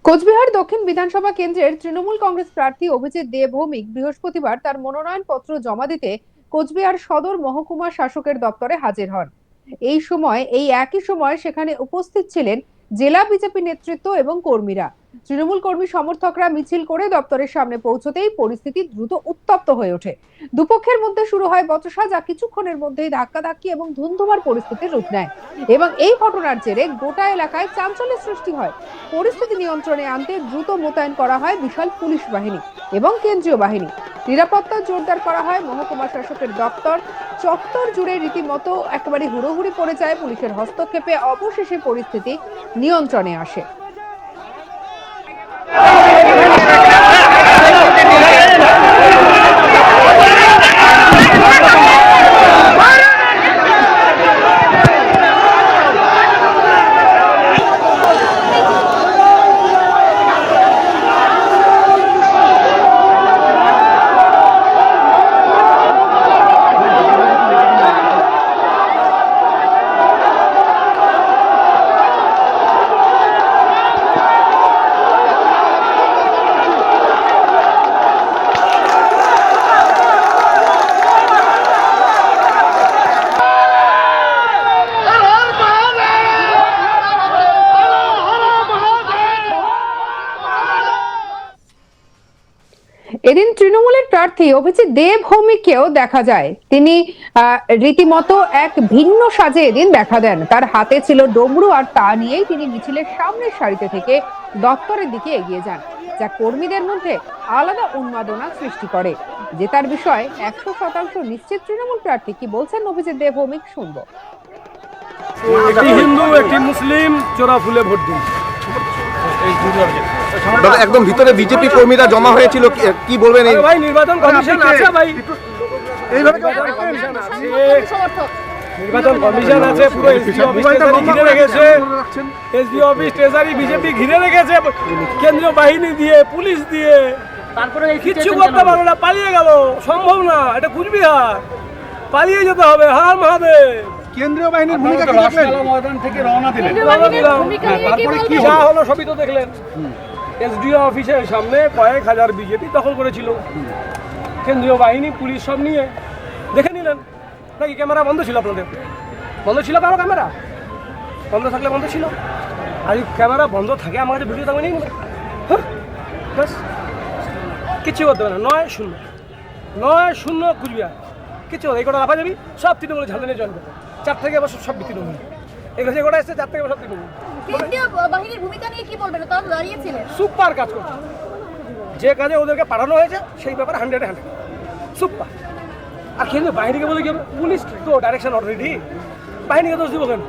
কোচবিহার দক্ষিণ বিধানসভা কেন্দ্রের তৃণমূল কংগ্রেস প্রার্থী অভিজিৎ দে ভৌমিক বৃহস্পতিবার তার মনোনয়ন পত্র জমা দিতে কোচবিহার সদর মহকুমা শাসকের দপ্তরে হাজির হন। এই একই সময় সেখানে উপস্থিত ছিলেন জেলা বিজেপি নেতৃত্ব এবং কর্মীরা। তৃণমূল কর্মী সমর্থকরা মিছিল করে দপ্তরের সামনে পৌঁছতেই পরিস্থিতি দ্রুত উত্তপ্ত হয়ে ওঠে। দুপক্ষের মধ্যে শুরু হয় বচসা, যা কিছুক্ষণের মধ্যেই ধাক্কাধাক্কি এবং ধুন্ধুমার পরিস্থিতির রূপ নেয় এবং এই ঘটনার জেরে গোটা এলাকায় চাঞ্চল্যের সৃষ্টি হয়। পরিস্থিতি নিয়ন্ত্রণে আনতে দ্রুত মোতায়েন করা হয় বিশাল পুলিশ বাহিনী এবং কেন্দ্রীয় বাহিনী। নিরাপত্তা জোরদার করা হয়। মহকুমা শাসকের দপ্তর চত্বর জুড়ে রীতিমতো একেবারে হুড়োহুড়ি পড়ে যায়। পুলিশের হস্তক্ষেপে অবশেষে পরিস্থিতি নিয়ন্ত্রণে আসে। এদিন তৃণমূলের প্রার্থী অভিজিৎ দে ভৌমিককেও দেখা যায়। তিনি রীতিমতো এক ভিন্ন সাজে এদিন দেখা দেন। তার হাতে ছিল ডমরু, আর তা নিয়েই তিনি মিছিলের সামনের সারিতে থেকে দপ্তরের দিকে এগিয়ে যান, যা কর্মীদের মধ্যে আলাদা উন্মাদনা সৃষ্টি করে। জেতার বিষয়ে 100% নিশ্চিত তৃণমূল প্রার্থী। কি বলছেন অভিজিৎ দে ভৌমিক, শুনবো। একটি হিন্দু একটি মুসলিম চোরা ফুলে ভোট দিন। একদম ভিতরে বিজেপি কর্মীরা জমা হয়েছিল, কি বলবেন? এই ভাই নির্বাচন কমিশন আছে, ভাই নির্বাচন কমিশন আছে, পুরো এসডি অফিস ঘিরে রেখেছে, এসডি অফিস ট্রেজারি বিজেপি ঘিরে রেখেছে কেন্দ্রীয় বাহিনী দিয়ে, পুলিশ দিয়ে। তারপরে কিচ্ছু করতে পারলো না, পালিয়ে গেল। সম্ভব না, এটা কুচবিহার, পালিয়ে যেতে হবে। হার মহাদেব। কেন্দ্রীয় বাহিনীর ভূমিকা কি দেখলেন? ময়দান থেকে রওনা দিলেন, তারপরে কি যা হলো সবই তো দেখলেন। এসডিও অফিসের সামনে কয়েক হাজার বিজেপি দখল করেছিল, কেন্দ্রীয় বাহিনী পুলিশ সব নিয়ে। দেখে নিলেন নাকি? ক্যামেরা বন্ধ ছিল আপনাদের? বন্ধ ছিল কারো ক্যামেরা? বন্ধ থাকলে বন্ধ ছিল। আর ক্যামেরা বন্ধ থাকে, আমার কাছে ভিডিও থাকবে নেই, হ্যাঁ ব্যাস, কিচ্ছু করতে হবে না। 9-0 কুচবিহার, কিচ্ছু এই কটা রাখা যাবি। সব তৃণমূলে ঝালতে নিয়ে জয়েন করবে। 4 থেকে এবার সব তৃণমূল, এগুলো যে কটা এসছে 4 থেকে সব তৃণমূল। বাহিনীর ভূমিকা নিয়ে কি বলবেন? তারা দাঁড়িয়েছিলেন, সুপার কাজ করছে। যে কাজে ওদেরকে পাঠানো হয়েছে সেই ব্যাপারে 100-100 সুপার। আর কিন্তু বাহিনীকে বলে কি হবে? পুলিশ তো ডাইরেকশন অলরেডি, বাহিনীকে দোষ দিব কেন?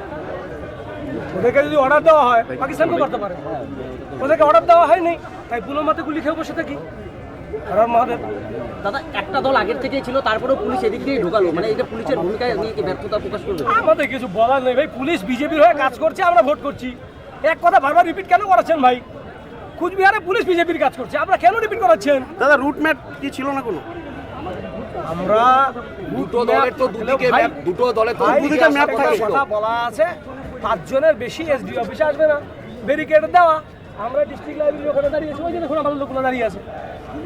ওদেরকে যদি অর্ডার দেওয়া হয়, পাকিস্তানকে করতে পারে। ওদেরকে অর্ডার দেওয়া হয়নি, তাই পুনর মাতে গুলি খেয়ে বসে থাকি। দাদা, একটা দল আগের থেকেই ছিল, তারপরেও পুলিশ এদিক দিয়ে ঢোকালো, মানে এটা পুলিশের ভূমিকা নিয়ে কি ব্যর্থতা প্রকাশ করবে? আমাদের কিছু বলার নেই ভাই। পুলিশ বিজেপির হয়ে কাজ করছে, আমরা ভোট করছি। এক কথা বারবার রিপিট কেন করাচ্ছেন ভাই? কুচবিহারে পুলিশ বিজেপির কাজ করছে, আমরা কেন রিপিট করাচ্ছেন? দাদা, রুট ম্যাপ কি ছিল না কোনো? আমরা দুটো দলের তো দুদিকে ম্যাপ, দুটো দলের তো দুদিকে ম্যাপ থাকে। কথা বলা আছে 5 জনের বেশি এসডি অফিসে আসবে না, ব্যারিকেড দেওয়া। আমরা ডিস্ট্রিক্ট লাইব্রেরি ওখানে দাঁড়িয়ে আছি, ওই যে দেখুন আমাদের লোকগুলো দাঁড়িয়ে আছে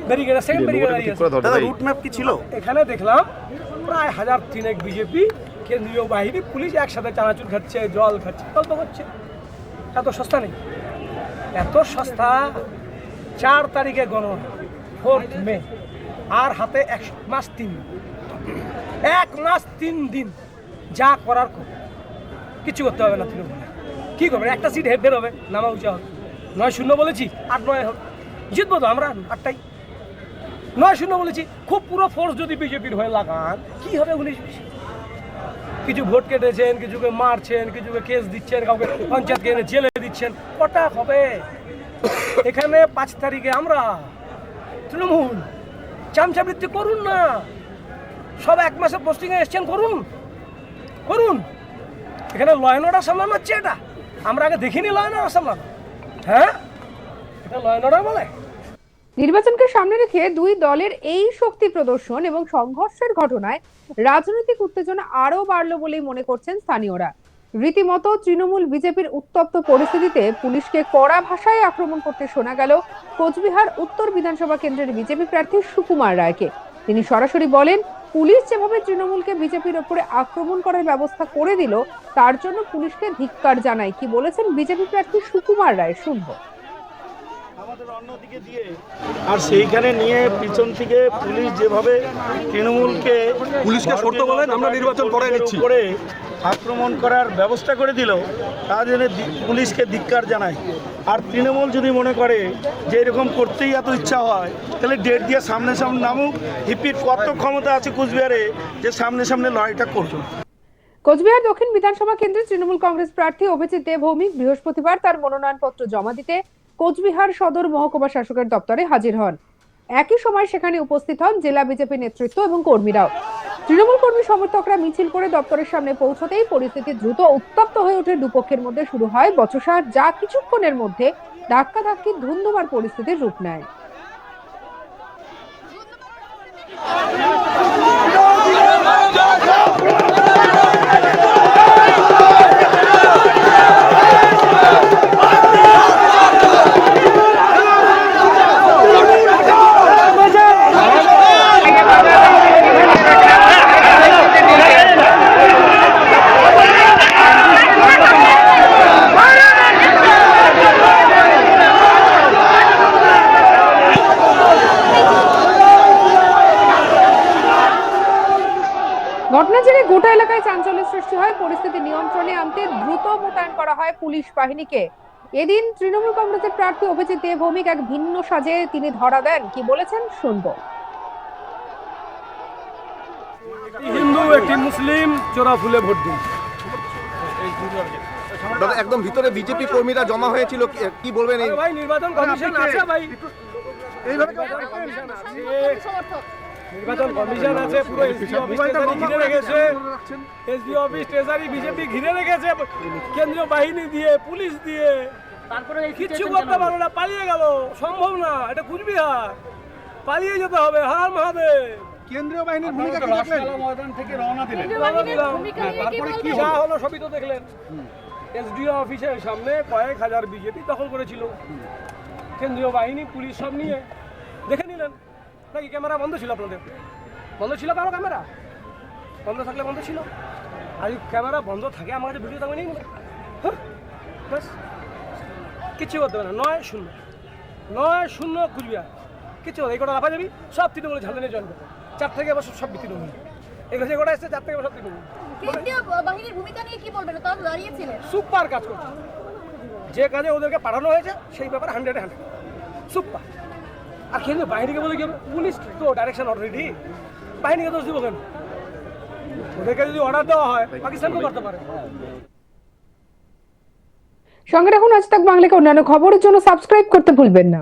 ব্যারিকেড, সেকেন্ড ব্যারিকেড দাঁড়িয়ে আছে। দাদা, রুট ম্যাপ কি ছিল? এখানে দেখলাম প্রায় 1000-3 বিজেপি, কেন্দ্রীয় বাহিনী, পুলিশ একসাথে চানাচুর খাচ্ছে, জল খাচ্ছে, গল্প করছে। এত সস্তা নেই, এত সস্তা। 4 তারিখে গণনা, 4 মে, আর হাতে 1 মাস 3 দিন। 1 মাস 3 দিন যা করার কিছু করতে হবে না। তৃণমূল কি করবে? একটা সিট বের হবে, নামা উঁচা হবে। 9-0 বলেছি, 8-9 হোক, জিতবো তো আমরা 8টাই। 9-0 বলেছি। খুব পুরো ফোর্স যদি বিজেপির হয়ে লাগান, কি হবে? 19-20 কিছু ভোট কেটেছেন, কিছুকে মারছেন, কিছুকে কেস দিচ্ছেন, কাউকে পঞ্চায়েতকে এনে জেলে দিচ্ছেন, কটা হবে? এখানে 5 তারিখে আমরা তৃণমূল চামচাবৃত্তি করুন না। সব 1 মাসে পোস্টিংয়ে এসছেন, করুন। এখানে ল অ্যান্ড অর্ডার সামলানো হচ্ছে, এটা আমরা আগে দেখিনি। ল অ্যান্ড অর্ডার সামলানো, হ্যাঁ, এটা ল অ্যান্ড অর্ডার বলে? নির্বাচনকে সামনে রেখে দুই দলের এই শক্তি প্রদর্শন এবং সংঘর্ষের ঘটনায় রাজনৈতিক উত্তেজনা আরো বাড়লো বলেই মনে করছেন স্থানীয়রা। রীতিমতো তৃণমূল বিজেপির উত্তপ্ত পরিস্থিতিতে পুলিশকে কড়া ভাষায় আক্রমণ করতে শোনা গেল কোচবিহার উত্তর বিধানসভা কেন্দ্রের বিজেপি প্রার্থী সুকুমার রায়কে। তিনি সরাসরি বলেন, পুলিশ যেভাবে তৃণমূলকে বিজেপির ওপরে আক্রমণ করার ব্যবস্থা করে দিল, তার জন্য পুলিশকে ধিক্কার জানাই। কি বলেছেন বিজেপি প্রার্থী সুকুমার রায়, শুনবো। আমাদের অন্যদিকে দিয়ে আর সেইখানে নিয়ে পিছন থেকে পুলিশ যেভাবে তৃণমূলকে সরতে বলেন, আমরা নির্বাচন করে নিচ্ছি করে আক্রমণ করার ব্যবস্থা করে দিল, তার জন্য পুলিশকে ধিক্কার জানায়। আর তৃণমূল যদি মনে করে যে এরকম করতেই এত ইচ্ছা হয়, তাহলে ডেট দিয়ে সামনে সামনে নামুক। হিপির কত ক্ষমতা আছে কুচবিহারে যে সামনে সামনে লড়াইটা করবে। কোচবিহার দক্ষিণ বিধানসভা কেন্দ্রে তৃণমূল কংগ্রেস প্রার্থী অভিজিৎ দেব ভৌমিক বৃহস্পতিবার তার মনোনয়নপত্র জমা দিতে কোচবিহার সদর মহকুমা শাসকের দপ্তরে হাজির হন। একই সময় সেখানে উপস্থিত হন জেলা বিজেপি নেতৃত্ব এবং কর্মীরাও। তৃণমূল কর্মী সমর্থকরা মিছিল করে দপ্তরের সামনে পৌঁছতেই পরিস্থিতি দ্রুত উত্তপ্ত হয়ে ওঠে। দুপক্ষের মধ্যে শুরু হয় বচসা, যা কিছুক্ষণের মধ্যে ধাক্কাধাক্কি ধুন্ধুমার পরিস্থিতির রূপ নেয়। ঘটনার জেরে গোটা এলাকায় চাঞ্চল্যের সৃষ্টি হয়। পরিস্থিতি নিয়ন্ত্রণে আনতে দ্রুত মোতায়েন করা হয় পুলিশ বাহিনীকে। এদিন তৃণমূল কংগ্রেসের প্রার্থী অভিজিৎ দেব ভৌমিক এক ভিন্ন সাজে তিনি ধরা দেন। কি বলেছেন, শুনবো। হিন্দু একটি মুসলিম চোরা ফুলে ভোট দিন। দাদা, একদম ভিতরে বিজেপি কর্মীরা জমা হয়েছিল, কি বলবেন? এই ভাই নির্বাচন কমিশন আছে, ভাই এইভাবে সমর্থক নির্বাচন কমিশন আছে, পুরো এসডি অফিস ট্রেজারি ঘিরে রেখেছে, এসডি অফিস ট্রেজারি বিজেপি ঘিরে রেখেছে কেন্দ্রীয় বাহিনী দিয়ে, পুলিশ দিয়ে। তারপরে এই কিচ্ছু করতে পারো না, পালিয়ে গেল, সম্ভব না। এটা কুচবিহার, পালিয়ে যেতে হবে। হার মহাদেব। কেন্দ্রীয় বাহিনীর ভূমিকা কি রাখলেন? ময়দান থেকে রওনা দিলেন। তারপরে কি যা হলো সবই তো দেখলেন। এসডিও অফিসের সামনে কয়েক হাজার বিজেপি দখল করেছিল, কেন্দ্রীয় বাহিনী, পুলিশ সব নিয়ে। দেখে নিলেন নাকি? ক্যামেরা বন্ধ ছিল আপনাদের? বন্ধ ছিল কারো ক্যামেরা? বন্ধ থাকলে বন্ধ ছিল। আর ক্যামেরা বন্ধ থাকে, আমার কাছে ভিডিও থাকবে নেই, হ্যাঁ ব্যাস, কিচ্ছু করতে হবে না। 9-0 9-0 কুচবিহার। কিচ্ছু এই কটা লাফা যাবি, সব তৃণমূলে ঝাঁদা নিয়ে জয়েন করবে। 4 থেকে এবার সব তৃণমূল। এগুলো যে কটা এসছে 4 থেকে সব তৃণমূল। কেন্দ্রীয় বাহিনীর ভূমিকা নিয়ে কি বলবেন? তারা দাঁড়িয়েছিলেন। সুপার কাজ করছে। যে কাজে ওদেরকে পাঠানো হয়েছে সেই ব্যাপারে 100-100 সুপার। আর কেন্দ্রীয় বাহিনীকে বলে কি হবে? পুলিশ তো ডাইরেকশন অলরেডি, বাহিনীকে দোষ দিব কেন? ওদেরকে যদি অর্ডার দেওয়া হয়, পাকিস্তানকে করতে পারে। সঙ্গে রাখুন আজ তাক বাংলাকে অন্যান্য খবরের জন্য সাবস্ক্রাইব করতে ভুলবেন না।